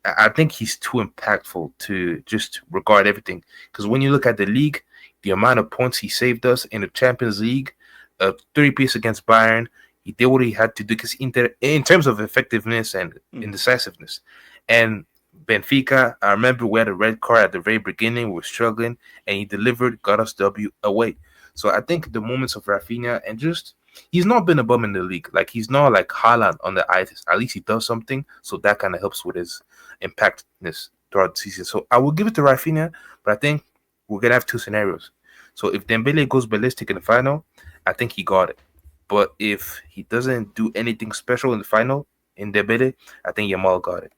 I think he's too impactful to just regard everything. Because when you look at the league, the amount of points he saved us in the Champions League, 3-piece against Bayern. He did what he had to do because Inter, in terms of effectiveness and indecisiveness. And Benfica, I remember we had a red card at the very beginning. We were struggling, and he delivered, got us W away. So I think the moments of Raphinha and just he's not been a bum in the league. Like he's not like Haaland on the ice. At least he does something, so that kind of helps with his impactness throughout the season. So I will give it to Raphinha, but I think we're gonna have two scenarios. So if Dembele goes ballistic in the final, I think he got it. But if he doesn't do anything special in the final in Dembele, I think Yamal got it.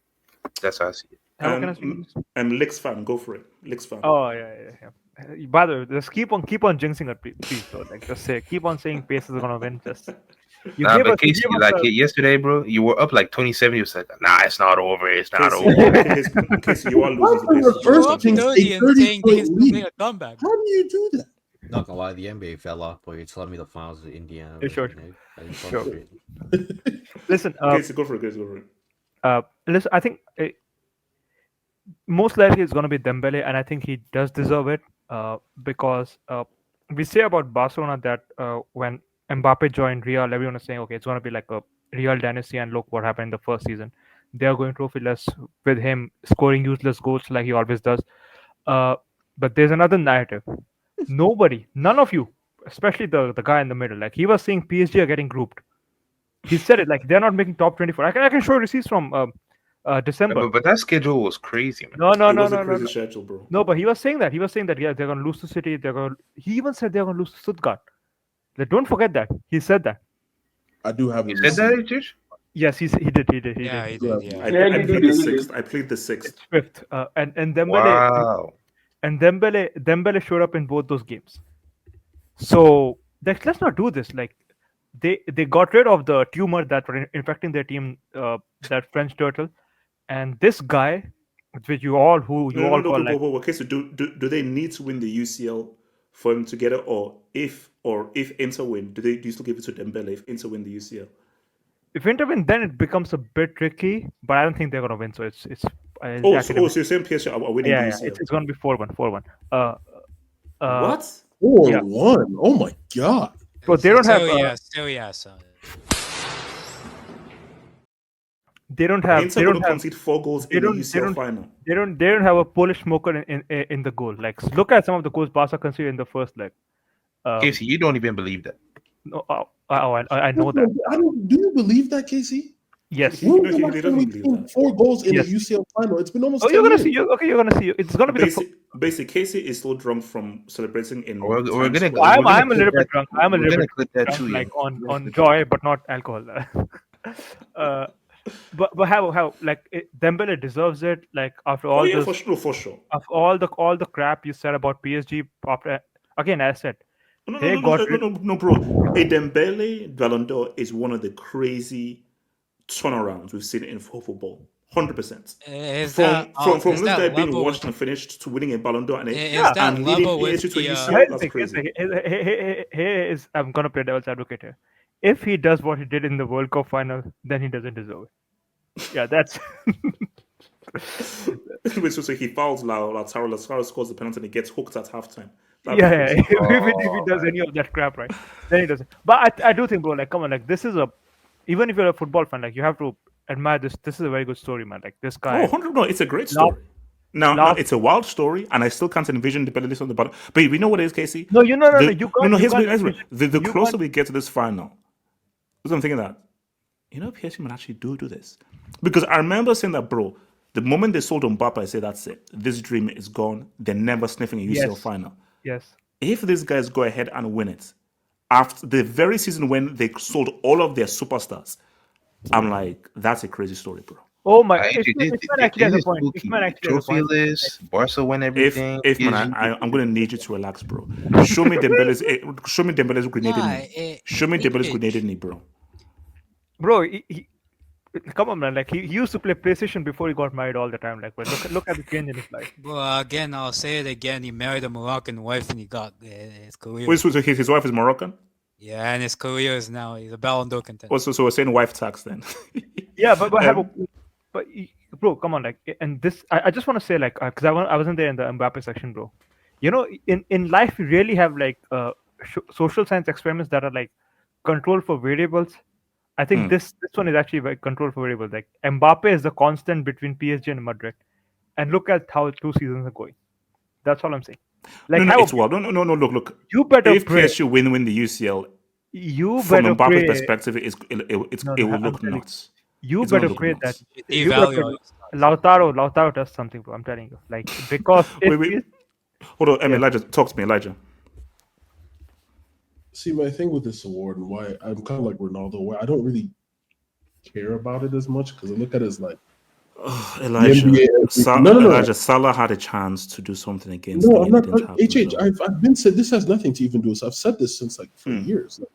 That's how I see it. Licks fan, go for it. Licks fan. Oh yeah. By the way, just keep on jinxing it, please. Though, like just say, keep on saying Pacers are gonna win. Just but Casey, yesterday, bro, you were up like 27. You said, "Nah, it's not over. It's not over." Casey, you are losing the first thing, and saying they can make a comeback. How do you do that? Not gonna lie, the NBA fell off, but you're telling me the finals of Indiana. Sure. Sure. Listen, Casey, go for it. Listen, I think most likely it's going to be Dembele, and I think he does deserve it because we say about Barcelona that when Mbappe joined Real, everyone is saying, okay, it's going to be like a Real dynasty, and look what happened in the first season. They are going trophyless with him scoring useless goals like he always does. But there's another narrative. None of you, especially the guy in the middle, like he was saying PSG are getting grouped. He said it like they're not making top 24. I can show you receipts from December. But that schedule was crazy, man. No. Schedule, bro. No, but he was saying that. Yeah, they're gonna lose to City. He even said they're gonna lose to Stuttgart. Like, don't forget that. He said that. I do have. He said that, Josh? Yes, he did. He did. Yeah. I played the sixth. I played the sixth. It's fifth. And Dembele. Wow. And Dembele showed up in both those games. So let's not do this. Like they got rid of the tumor that were infecting their team, that French turtle, and this guy, which you all call like. Okay, so do they need to win the UCL for him to get it, or if Inter win, do you still give it to Dembele if Inter win the UCL? If Inter win, then it becomes a bit tricky, but I don't think they're gonna win. So it's. So you're saying PSG are winning the UCL? It's gonna be 4-1. What? 4-1. Oh my god. So they don't have. They don't have. Inter will concede 4 goals in the UCL final. They don't have a Polish smoker in the goal. Like look at some of the goals Barca conceded in the first leg. Casey, you don't even believe that. No, I know that. Do you believe that, Casey? Yes. When was the last time we've seen 4 goals in a UCL final? It's been almost. You're gonna see. You're gonna see. It's gonna be basically Casey is still drunk from celebrating in. I'm a little bit drunk. I'm a little bit drunk, like on joy, but not alcohol. But how Dembele deserves it. Like after all this, for sure. After all the crap you said about PSG, again, as I said. No, bro. A Dembele Ballon d'Or is one of the crazy turnarounds we've seen in football. 100%. From this guy being washed and finished to winning a Ballon d'Or and leading PSG to a UCL, that's crazy. I'm gonna play devil's advocate here. If he does what he did in the World Cup final, then he doesn't deserve it. Yeah, that's. So he fouls Lautaro scores the penalty and he gets hooked at halftime. If he does any of that crap, right, then he doesn't. But I do think, bro, like, come on, like, this is even if you're a football fan, like, you have to admire this. This is a very good story, man. Like, this guy. 100%. No, it's a great story. Now, it's a wild story, and I still can't envision the penalties on the bottom. But we know what it is, Casey. No, you know, you can't. The closer we get to this final, I'm thinking that, PSG might actually do this. Because I remember saying that, bro, the moment they sold Mbappe, I said, that's it. This dream is gone. They're never sniffing a UCL final. Yes. If these guys go ahead and win it, after the very season when they sold all of their superstars, I'm like, that's a crazy story, bro. Oh my! It's actually has a point. Trophy-less, Barca win everything. I'm gonna need you to relax, bro. Show me Dembele's grenade in me. Show me Dembele's grenade in me, bro. Bro, come on, man. Like he used to play PlayStation before he got married all the time. Like, but look at the change in his life. Well, again, I'll say it again. He married a Moroccan wife, and he got his career. Wait, so his wife is Moroccan? Yeah, and his career is now he's a Ballon d'Or contender. So we're saying wife tax then. Yeah, but bro, come on, like, and this I just want to say, like, because I wasn't there in the Mbappe section, bro. In life you really have like social science experiments that are like control for variables. I think this one is actually like control for variables. Like Mbappe is the constant between PSG and Madrid, and look at how 2 seasons are going. That's all I'm saying. Like, no, have it's a, wild. No. Look. you better If pray. PSG win the UCL, You from better Mbappe's pray. perspective, it will I'm look telling you. nuts. You It's gonna better look pray that nuts. you better pray Lautaro does something, bro. I'm telling you. Like, because if Wait. Hold on, Elijah, talk to me, Elijah. See, my thing with this award and why I'm kind of like Ronaldo, where I don't really care about it as much because I look at it as like Elijah, no. Elijah, Salah had a chance to do something against No, I'm Liga. not. HH, I've been said this has nothing to even do with. I've said this since like for years. Like,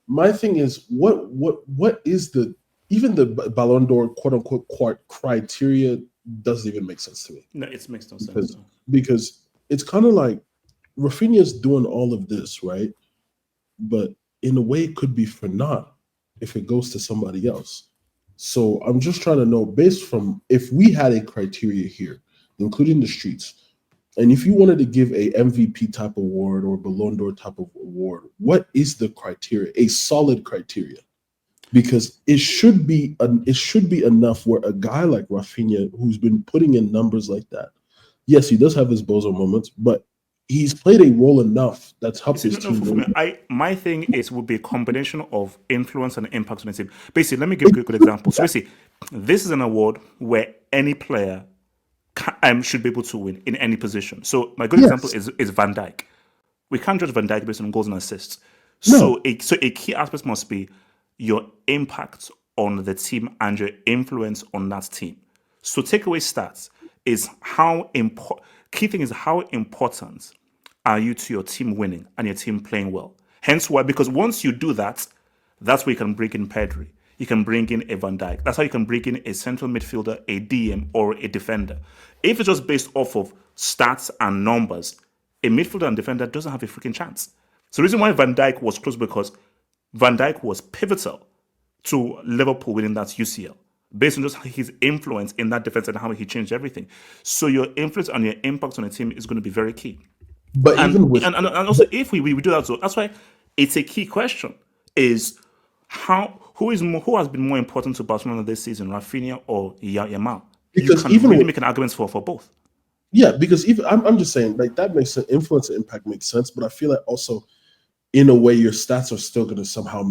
my thing is what is the even the Ballon d'Or quote unquote criteria doesn't even make sense to me. No, it makes no sense. Because it's kind of like Raphinha's doing all of this, right? But in a way, it could be for naught if it goes to somebody else. So I'm just trying to know, based from if we had a criteria here, including the streets, and if you wanted to give a MVP type award or Ballon d'Or type of award, what is the criteria? A solid criteria, because it should be enough where a guy like Raphinha, who's been putting in numbers like that, yes, he does have his bozo moments, but he's played a role enough that's helped his team. For me, my thing would be a combination of influence and impact on the team. Basically, let me give a good example. So basically, this is an award where any player should be able to win in any position. So my good example is Van Dijk. We can't judge Van Dijk based on goals and assists. So a key aspect must be your impact on the team and your influence on that team. So takeaway stats is how important. Key thing is how important are you to your team winning and your team playing well. Hence why, because once you do that, that's where you can bring in Pedri. You can bring in a Van Dijk. That's how you can bring in a central midfielder, a DM, or a defender. If it's just based off of stats and numbers, a midfielder and defender doesn't have a freaking chance. So the reason why Van Dijk was close because Van Dijk was pivotal to Liverpool winning that UCL, based on just his influence in that defense and how he changed everything. So your influence and your impact on the team is going to be very key. But and, even with and also if we do that, so that's why it's a key question: is who has been more important to Barcelona this season, Raphinha or Yamal? Because you can even really make an argument for both. Yeah, because even I'm just saying, like, that makes sense. Influence and impact makes sense, but I feel like also, in a way, your stats are still going to somehow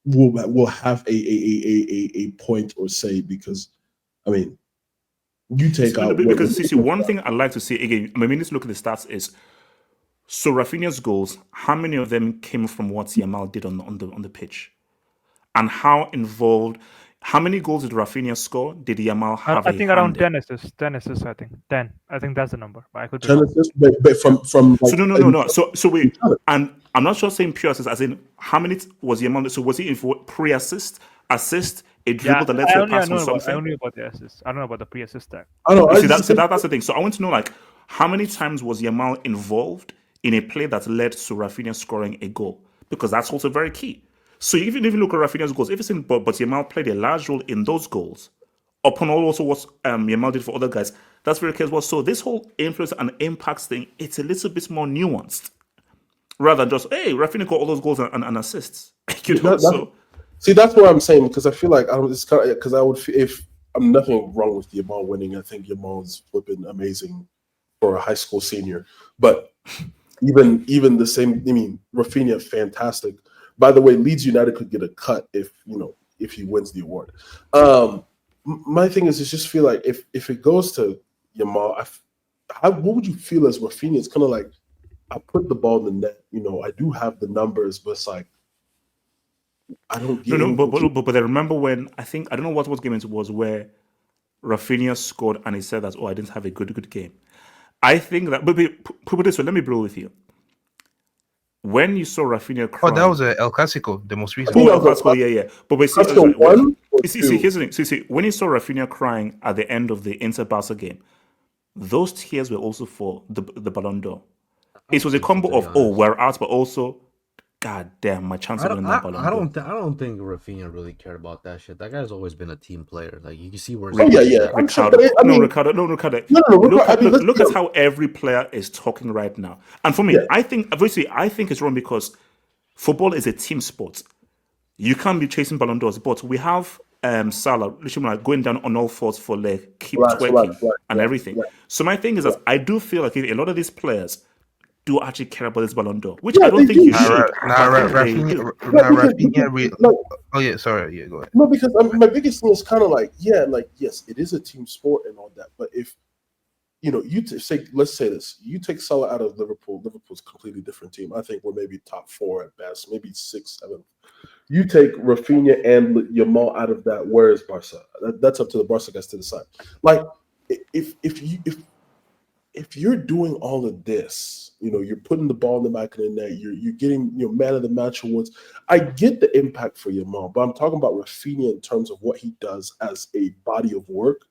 will have a point or say, because I mean, you take out because see, one thing I like to see again. I mean, let's look at the stats. Is so Raphinha's goals. How many of them came from what Yamal did on the pitch, and how involved? How many goals did Raphinha score? Did Yamal have? I think around 10 assists. 10 assists. I think 10. I think that's the number. But I could be 10 assists, but from like, so no. So wait, and I'm not sure saying pure assists as in how many was Yamal? So was he in for pre-assist, assist, a dribble that led to a pass or something? I don't know about the assists. I don't know about the pre-assist tag. I don't know. That's the thing. So I want to know, like, how many times was Yamal involved in a play that led to Raphinha scoring a goal? Because that's also very key. So even if you look at Raphinha's goals, if it's in but Yamal played a large role in those goals, upon all also what Yamal did for other guys, that's very key as well. So this whole influence and impact thing, it's a little bit more nuanced, rather than just, hey, Raphinha got all those goals and assists. See, that's what I'm saying, because I feel like it's kind of, because I would feel, if I'm nothing wrong with Yamal winning, I think Yamal's flipping amazing for a high school senior. But even the same, I mean, Raphinha, fantastic. By the way, Leeds United could get a cut if he wins the award. My thing is, just feel like if it goes to Yamal, what would you feel as Raphinha? It's kind of like, I put the ball in the net. I do have the numbers, but it's like, I don't get but I remember when I don't know what game it was where Raphinha scored and he said that, I didn't have a good game. I think that, but put it this way, let me blow with you. When you saw Raphinha crying, that was El Clasico, the most recent. El Clasico, yeah. But see, here's the thing. See, when you saw Raphinha crying at the end of the Inter Barca game, those tears were also for the Ballon d'Or. It was a combo of we're out, but also, god damn, my chance of winning that Ballon d'Or. I don't think Raphinha really cared about that shit. That guy's always been a team player. Like, you can see where. Ricardo. Look at how every player is talking right now. And for me, I think it's wrong because football is a team sport. You can't be chasing Ballon d'Ors, but we have Salah, literally like going down on all fours for like keep Relax, twerking relax, and yeah, everything. yeah. So my thing is that I do feel like a lot of these players do actually care about this Ballon d'Or, which Yeah, I don't they think do. you Nah, should. Ra- nah, But I Ra- think they Rafinha, do. Ra- No, nah, because, Rafinha, like, oh yeah, sorry, yeah, go ahead. no, because my biggest thing is kind of like, yeah, like, yes, it is a team sport and all that, but if let's say this, you take Salah out of Liverpool, Liverpool's a completely different team. I think we're maybe top 4 at best, maybe 6, 7. You take Raphinha and Yamal out of that, where is Barca? That's up to the Barca guys to decide. Like, if you're doing all of this, you're putting the ball in the back of the net, you're getting man of the match awards. I get the impact for Yamal, but I'm talking about Raphinha in terms of what he does as a body of work.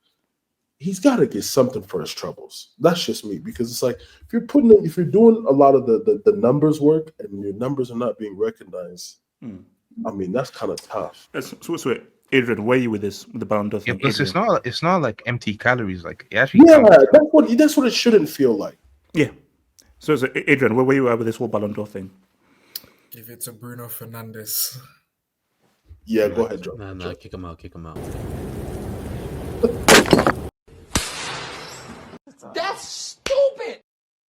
He's got to get something for his troubles. That's just me, because it's like if you're doing a lot of the numbers work and your numbers are not being recognized, I mean, that's kind of tough. So, Adrian, where are you with this, with the Ballon d'Or Yeah, thing? plus Adrian? it's not like empty calories. Like it actually Yeah, counts. that's what it shouldn't feel like. Yeah. So Adrian, where you at with this whole Ballon d'Or thing? Give it to Bruno Fernandes. Yeah, go ahead, Joe. Nah, kick him out. That's stupid.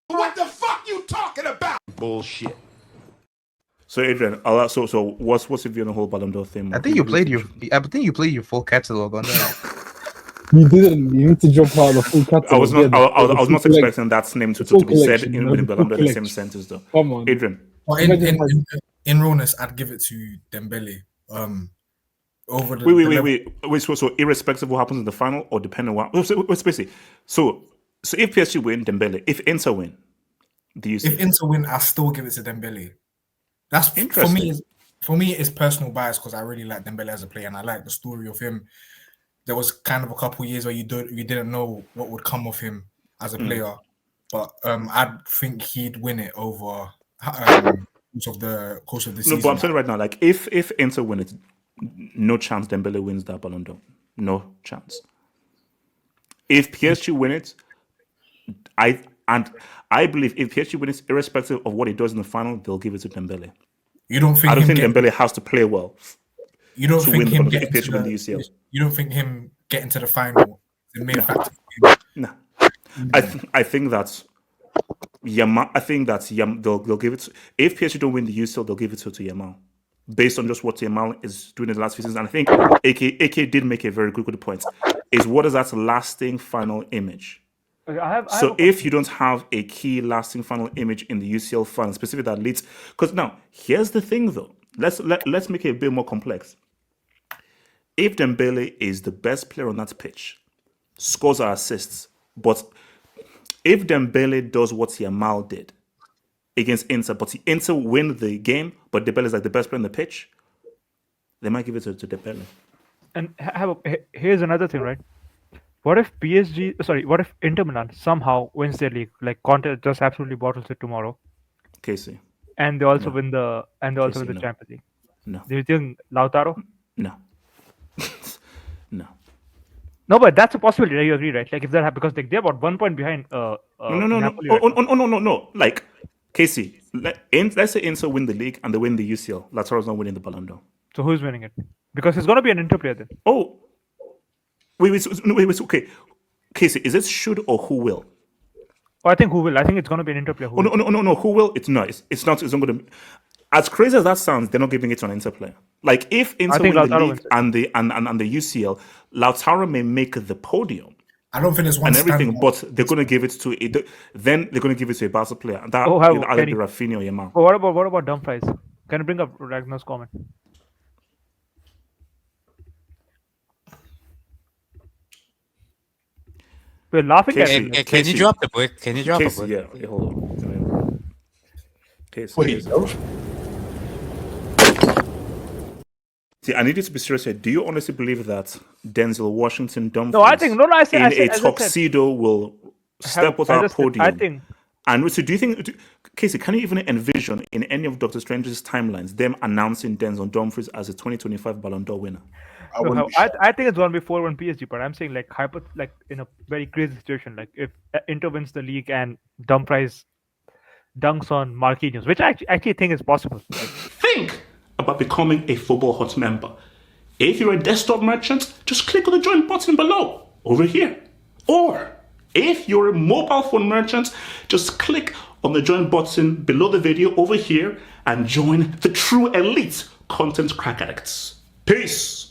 What the fuck you talking about? Bullshit. So Adrian, so what's your view on the whole Ballon d'Or thing? I think you played your full catalog on that. You didn't. You need to jump out of the full catalog. I was not. I was not expecting that name to be said collection, in the Ballon d'Or in the same collection. sentence, though. Come on, Adrian. Well, in rawness, I'd give it to Dembele. Over the Wait. So irrespective of what happens in the final, or depending on what? What's basically so if PSG win, Dembele. If Inter win, do you? If Inter win, I still give it to Dembele. That's interesting. For me, it's personal bias because I really like Dembele as a player and I like the story of him. There was kind of a couple of years where you didn't know what would come of him as a player, but I think he'd win it over course of the season. No, but I'm saying right now, like if Inter win it, no chance Dembele wins that Ballon d'Or. No chance. If PSG win it, I believe if PSG wins, irrespective of what he does in the final, they'll give it to Dembele. You don't think? I don't think Dembele has to play well. You don't think him getting to the UCL? You don't think him getting to the final is the main factor? No. I think that's Yamal. I think that's they'll give it. If PSG don't win the UCL, they'll give it to Yamal, based on just what Yamal is doing in the last few seasons. And I think AK did make a very good point. Is what is that lasting final image? If you don't have a key lasting final image in the UCL final, specifically that leads, because now here's the thing though. Let's make it a bit more complex. If Dembele is the best player on that pitch, scores or assists, but if Dembele does what Yamal did against Inter, but Inter win the game, but Dembele is like the best player on the pitch, they might give it to Dembele. And here's another thing, right? What if Inter Milan somehow wins their league, like Conte just absolutely bottles it tomorrow? Casey. And they also win the Champions League. No. Do you think Lautaro? No. No. No, but that's a possibility. You agree, right? Like if that happens, because they're about 1 point behind. No. Napoli right No. Like Casey, let's say Inter win the league and they win the UCL. Lautaro's not winning the Ballon d'Or. So who's winning it? Because it's gonna be an Inter player then. Oh. Wait. Okay. Casey, is it should or who will? Oh, I think who will. I think it's going to be an Inter player. No. Who will? It's not. It's not going to. As crazy as that sounds, they're not giving it to an Inter player. Like if Inter win the league and the UCL, Lautaro may make the podium. I don't think there's one and everything, standout. but they're going to give it to then they're going to give it to a Barca player. And that either be Raphinha or Yamal. Oh, what about Dumfries? Can you bring up Ragnar's comment? We're laughing at him. Can you drop the brick? Can you drop a brick? Yeah, hold on. Wait, see, I need you to be serious here. Do you honestly believe that Denzel Washington Dumfries I think I said, in a tuxedo will step out our podium? I think. And so do you think, Casey, can you even envision in any of Doctor Strange's timelines them announcing Denzel Dumfries as a 2025 Ballon d'Or winner? I think it's going to be 4-1 PSG, but I'm saying like in a very crazy situation, like if Inter wins the league and Dumfries dunks on Marquinhos, which I actually think is possible. Think about becoming a Football Hut member. If you're a desktop merchant, just click on the join button below, over here. Or if you're a mobile phone merchant, just click on the join button below the video over here and join the true elite content crack addicts. Peace.